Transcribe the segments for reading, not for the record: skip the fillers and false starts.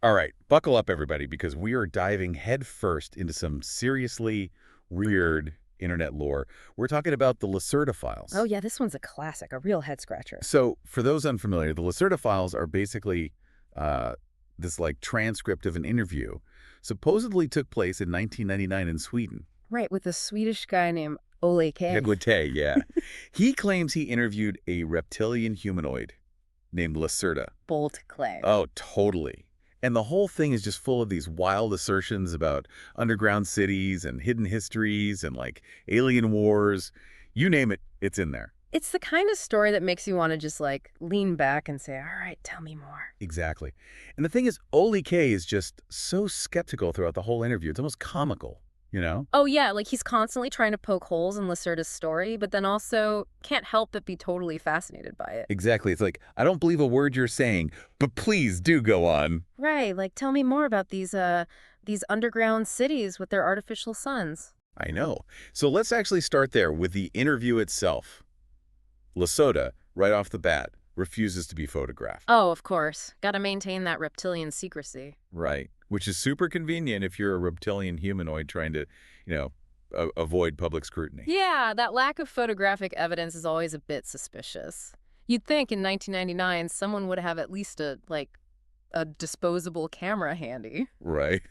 All right, buckle up, everybody, because we are diving headfirst into some seriously weird internet lore. We're talking about the Lacerda Oh Files. yeah, this one's a classic, a real head scratcher. So, for those unfamiliar, the Lacerda Files are basically uh, this like transcript of an interview supposedly took place in 1999 in Sweden. Right, with a Swedish guy named Ole K. Yeah. He claims he interviewed a reptilian humanoid named Lacerta. Bold claim. Oh, totally. And the whole thing is just full of these wild assertions about underground cities and hidden histories and like alien wars. You name it, it's in there. It's the kind of story that makes you want to just like lean back and say, all right, tell me more. Exactly. And the thing is, Ole K is just so skeptical throughout the whole interview. It's almost comical, you know? Oh yeah, like he's constantly trying to poke holes in Lacerda's story, but then also can't help but be totally fascinated by it. Exactly. It's like, I don't believe a word you're saying, but please do go on. Right, like tell me more about these underground cities with their artificial suns. I know. So let's actually start there with the interview itself. Lacerda, right off the bat, refuses to be photographed. Oh, of course. Gotta maintain that reptilian secrecy. Right. Which is super convenient if you're a reptilian humanoid trying to, you know, avoid public scrutiny. Yeah, that lack of photographic evidence is always a bit suspicious. You'd think in 1999 someone would have at least a disposable camera handy. Right.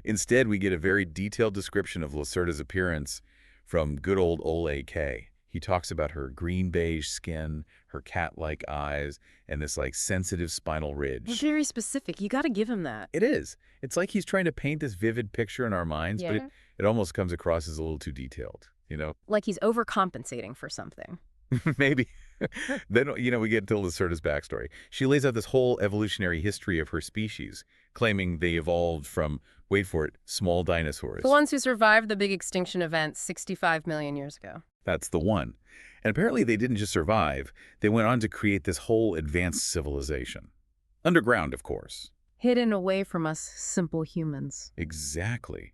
Instead, we get a very detailed description of Lacerda's appearance from good old Ole K. He talks about her green beige skin, her cat-like eyes, and this like sensitive spinal ridge. Very specific. You gotta give him that. It is. It's like he's trying to paint this vivid picture in our minds, but Yeah. it almost comes across as a little too detailed, you know? Like he's overcompensating for something. Maybe. Then, we get to Lacerda's backstory. She lays out this whole evolutionary history of her species, claiming they evolved from, wait for it, small dinosaurs. The ones who survived the big extinction event 65 million years ago. That's the one. And apparently they didn't just survive, they went on to create this whole advanced civilization. Underground, of course. Hidden away from us simple humans. Exactly.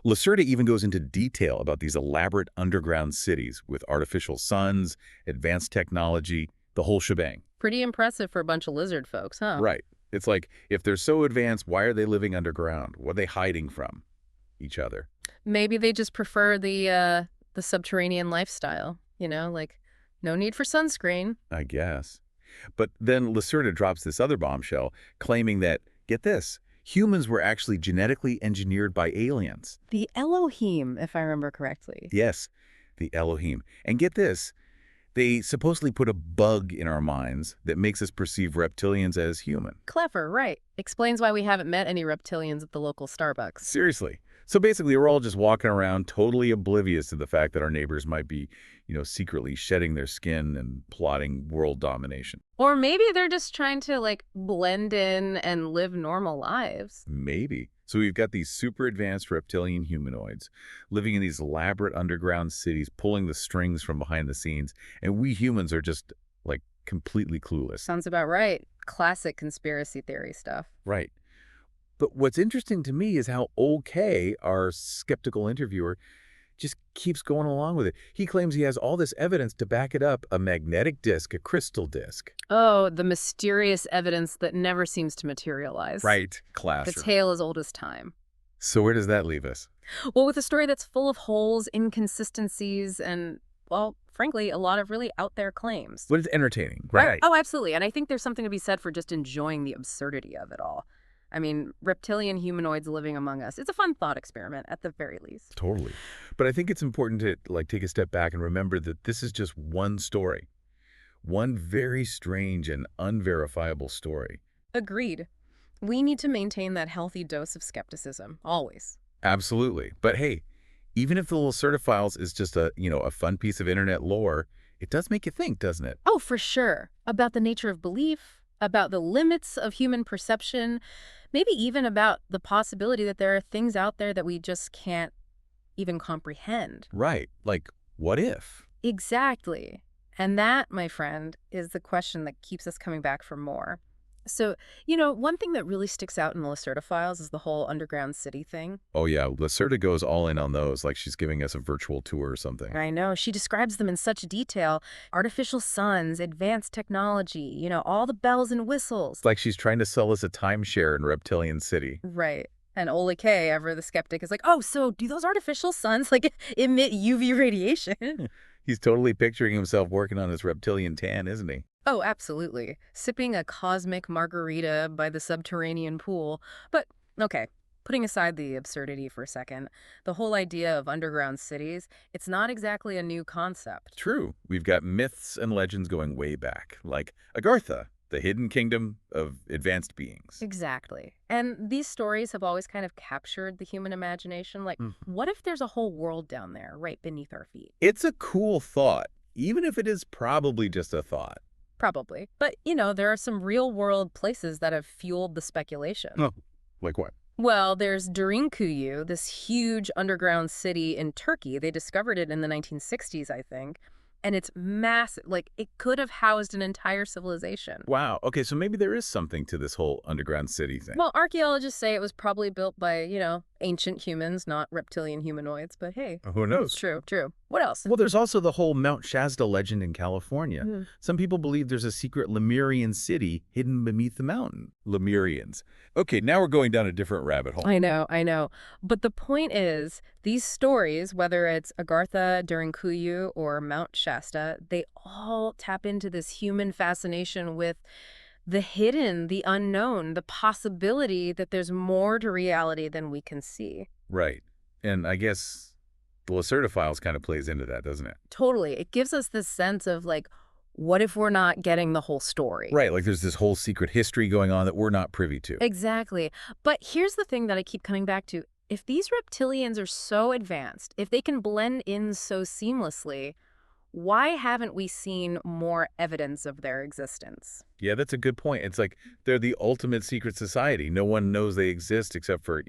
Lacerda even goes into detail about these elaborate underground cities with artificial suns, advanced technology, the whole shebang. Pretty impressive for a bunch of lizard folks, huh? Right. It's like, if they're so advanced, why are they living underground? What are they hiding from? Each other. Maybe they just prefer the subterranean lifestyle, like no need for sunscreen. I guess. But then Lacerda drops this other bombshell, claiming that, get this, humans were actually genetically engineered by aliens. The Elohim, if I remember correctly. Yes, the Elohim. And get this, they supposedly put a bug in our minds that makes us perceive reptilians as human. Clever, right. Explains why we haven't met any reptilians at the local Starbucks. Seriously. So basically, we're all just walking around totally oblivious to the fact that our neighbors might be, secretly shedding their skin and plotting world domination. Or maybe they're just trying to, blend in and live normal lives. Maybe. So we've got these super advanced reptilian humanoids living in these elaborate underground cities, pulling the strings from behind the scenes, and we humans are just, completely clueless. Sounds about right. Classic conspiracy theory stuff. Right. But what's interesting to me is how Ole K, our skeptical interviewer, just keeps going along with it. He claims he has all this evidence to back it up, a magnetic disc, a crystal disc. Oh, the mysterious evidence that never seems to materialize. Right. The Classic. tale as old as time. So where does that leave us? Well, with a story that's full of holes, inconsistencies, and, well, frankly, a lot of really out there claims. But it's entertaining. Oh, absolutely. And I think there's something to be said for just enjoying the absurdity of it all. I mean, reptilian humanoids living among us. It's a fun thought experiment, at the very least. Totally. But I think it's important to take a step back and remember that this is just one story. One very strange and unverifiable story. Agreed. We need to maintain that healthy dose of skepticism, always. Absolutely. But hey, even if the Lacerda Files is just a fun piece of internet lore, it does make you think, doesn't it? Oh, for sure. About the nature of belief, about the limits of human perception, maybe even about the possibility that there are things out there that we just can't even comprehend. Right. Like, what if? Exactly. And that, my friend, is the question that keeps us coming back for more. So, one thing that really sticks out in the Lacerda Files is the whole underground city thing. Oh yeah, Lacerda goes all in on those, like she's giving us a virtual tour or something. I know. She describes them in such detail. Artificial suns, advanced technology, all the bells and whistles. It's like she's trying to sell us a timeshare in Reptilian City. Right. And Ole K, ever the skeptic, is like, oh, so do those artificial suns, like, emit UV radiation? He's totally picturing himself working on his reptilian tan, isn't he? Oh, absolutely. Sipping a cosmic margarita by the subterranean pool. But, okay, putting aside the absurdity for a second, the whole idea of underground cities, it's not exactly a new concept. True. We've got myths and legends going way back, like Agartha, the hidden kingdom of advanced beings. Exactly. And these stories have always kind of captured the human imagination. Like, Hmm. what if there's a whole world down there, right beneath our feet? It's a cool thought, even if it is probably just a thought. Probably. But, there are some real-world places that have fueled the speculation. Oh, like what? Well, there's Derinkuyu, this huge underground city in Turkey. They discovered it in the 1960s, I think. And it's massive. Like, it could have housed an entire civilization. Wow. Okay, so maybe there is something to this whole underground city thing. Well, archaeologists say it was probably built by, ancient humans, not reptilian humanoids. But hey, Who knows? true, true. What else? Well, there's also the whole Mount Shasta legend in California. Hmm. Some people believe there's a secret Lemurian city hidden beneath the mountain. Lemurians. Okay, now we're going down a different rabbit hole. I know, I know. But the point is, these stories, whether it's Agartha, Derinkuyu, or Mount Shasta, they all tap into this human fascination with the hidden, the unknown, the possibility that there's more to reality than we can see. Right. And I guess the Lacerda Files kind of plays into that, doesn't it? Totally. It gives us this sense of like, what if we're not getting the whole story? Right, like there's this whole secret history going on that we're not privy to. Exactly. But here's the thing that I keep coming back to. If these reptilians are so advanced, if they can blend in so seamlessly, why haven't we seen more evidence of their existence? Yeah, that's a good point. It's like they're the ultimate secret society. No one knows they exist except for,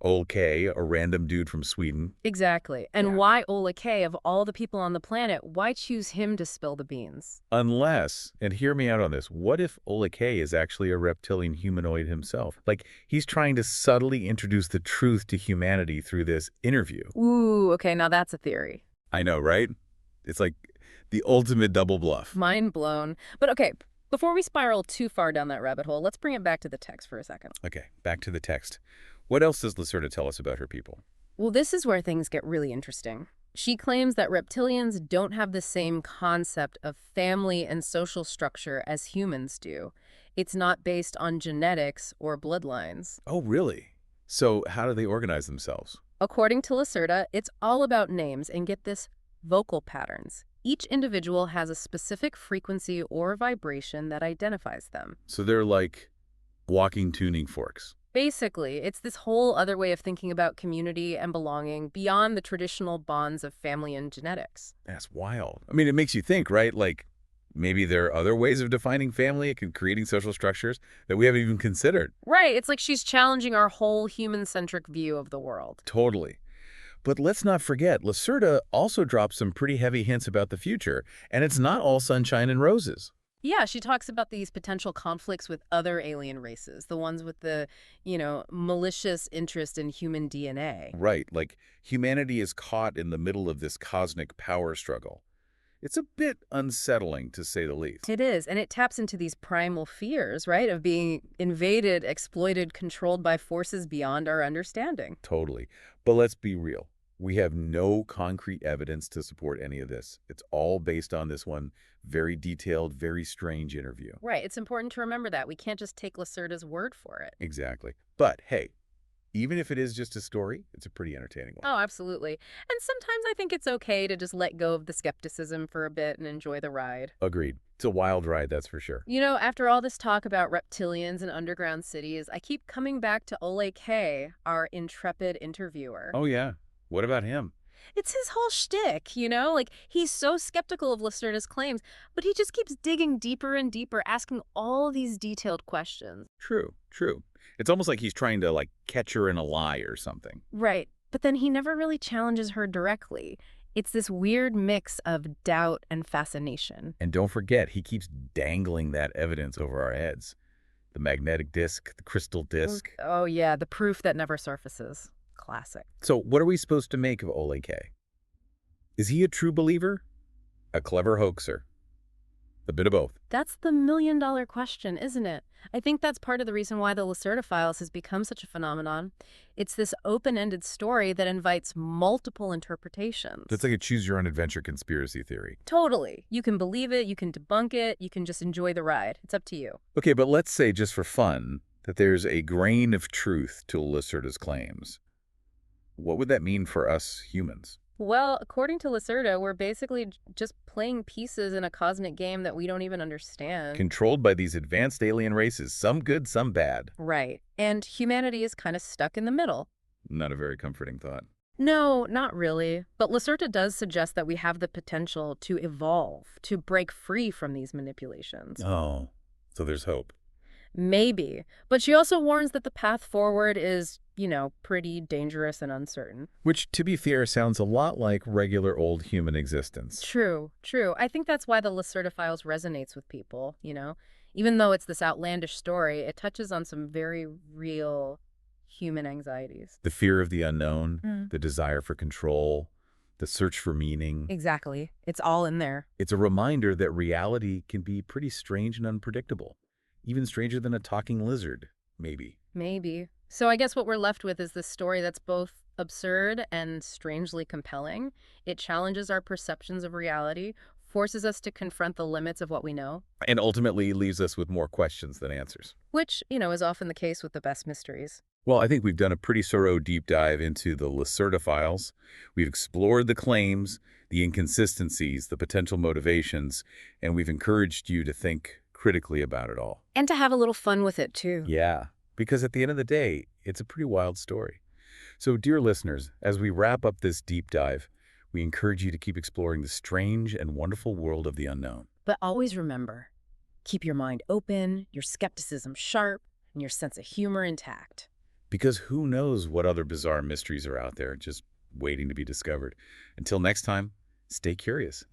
Ole K, a random dude from Sweden. Exactly. And Yeah. why Ole K, of all the people on the planet, why choose him to spill the beans? Unless, and hear me out on this, what if Ole K is actually a reptilian humanoid himself? Like, he's trying to subtly introduce the truth to humanity through this interview. Ooh, okay, now that's a theory. I know, right? It's like the ultimate double bluff. Mind blown. But okay, before we spiral too far down that rabbit hole, let's bring it back to the text for a second. Okay, back to the text. What else does Lacerda tell us about her people? Well, this is where things get really interesting. She claims that reptilians don't have the same concept of family and social structure as humans do. It's not based on genetics or bloodlines. Oh, really? So how do they organize themselves? According to Lacerda, it's all about names and get this, vocal patterns. Each individual has a specific frequency or vibration that identifies them. So they're like walking tuning forks. Basically, it's this whole other way of thinking about community and belonging beyond the traditional bonds of family and genetics. That's wild. I mean, it makes you think, right? Like, maybe there are other ways of defining family and creating social structures that we haven't even considered. Right, it's like she's challenging our whole human-centric view of the world. Totally. But let's not forget, Lacerda also drops some pretty heavy hints about the future, and it's not all sunshine and roses. Yeah, she talks about these potential conflicts with other alien races, the ones with the, malicious interest in human DNA. Right, like humanity is caught in the middle of this cosmic power struggle. It's a bit unsettling, to say the least. It is, and it taps into these primal fears, right, of being invaded, exploited, controlled by forces beyond our understanding. Totally. But let's be real. We have no concrete evidence to support any of this. It's all based on this one very detailed, very strange interview. Right, it's important to remember that. We can't just take Lacerda's word for it. Exactly. But hey, even if it is just a story, it's a pretty entertaining one. Oh, absolutely. And sometimes I think it's okay to just let go of the skepticism for a bit and enjoy the ride. Agreed. It's a wild ride, that's for sure. After all this talk about reptilians and underground cities, I keep coming back to Ole K, our intrepid interviewer. Oh, yeah. What about him? It's his whole shtick, Like, he's so skeptical of Lacerda's claims, but he just keeps digging deeper and deeper, asking all these detailed questions. True, true. It's almost like he's trying to, catch her in a lie or something. Right. But then he never really challenges her directly. It's this weird mix of doubt and fascination. And don't forget, he keeps dangling that evidence over our heads. The magnetic disc, the crystal disc. Oh, yeah, the proof that never surfaces. Classic. So what are we supposed to make of Ole K? Is he a true believer? A clever hoaxer? A bit of both. That's the million-dollar question, isn't it? I think that's part of the reason why the Lacerda Files has become such a phenomenon. It's this open-ended story that invites multiple interpretations. That's like a choose-your-own-adventure conspiracy theory. Totally. You can believe it, you can debunk it, you can just enjoy the ride. It's up to you. Okay, but let's say, just for fun, that there's a grain of truth to Lacerda's claims. What would that mean for us humans? Well, according to Lacerda, we're basically just playing pieces in a cosmic game that we don't even understand. Controlled by these advanced alien races, some good, some bad. Right. And humanity is kind of stuck in the middle. Not a very comforting thought. No, not really. But Lacerda does suggest that we have the potential to evolve, to break free from these manipulations. Oh, so there's hope. Maybe. But she also warns that the path forward is, pretty dangerous and uncertain. Which, to be fair, sounds a lot like regular old human existence. True, true. I think that's why the Lacerda Files resonates with people. Even though it's this outlandish story, it touches on some very real human anxieties. The fear of the unknown, the desire for control, the search for meaning. Exactly. It's all in there. It's a reminder that reality can be pretty strange and unpredictable. Even stranger than a talking lizard, maybe. Maybe. So I guess what we're left with is this story that's both absurd and strangely compelling. It challenges our perceptions of reality, forces us to confront the limits of what we know. And ultimately leaves us with more questions than answers. Which, is often the case with the best mysteries. Well, I think we've done a pretty thorough deep dive into the Lacerda Files. We've explored the claims, the inconsistencies, the potential motivations, and we've encouraged you to think critically about it all. And to have a little fun with it, too. Yeah, because at the end of the day, it's a pretty wild story. So, dear listeners, as we wrap up this deep dive, we encourage you to keep exploring the strange and wonderful world of the unknown. But always remember, keep your mind open, your skepticism sharp, and your sense of humor intact. Because who knows what other bizarre mysteries are out there just waiting to be discovered. Until next time, stay curious.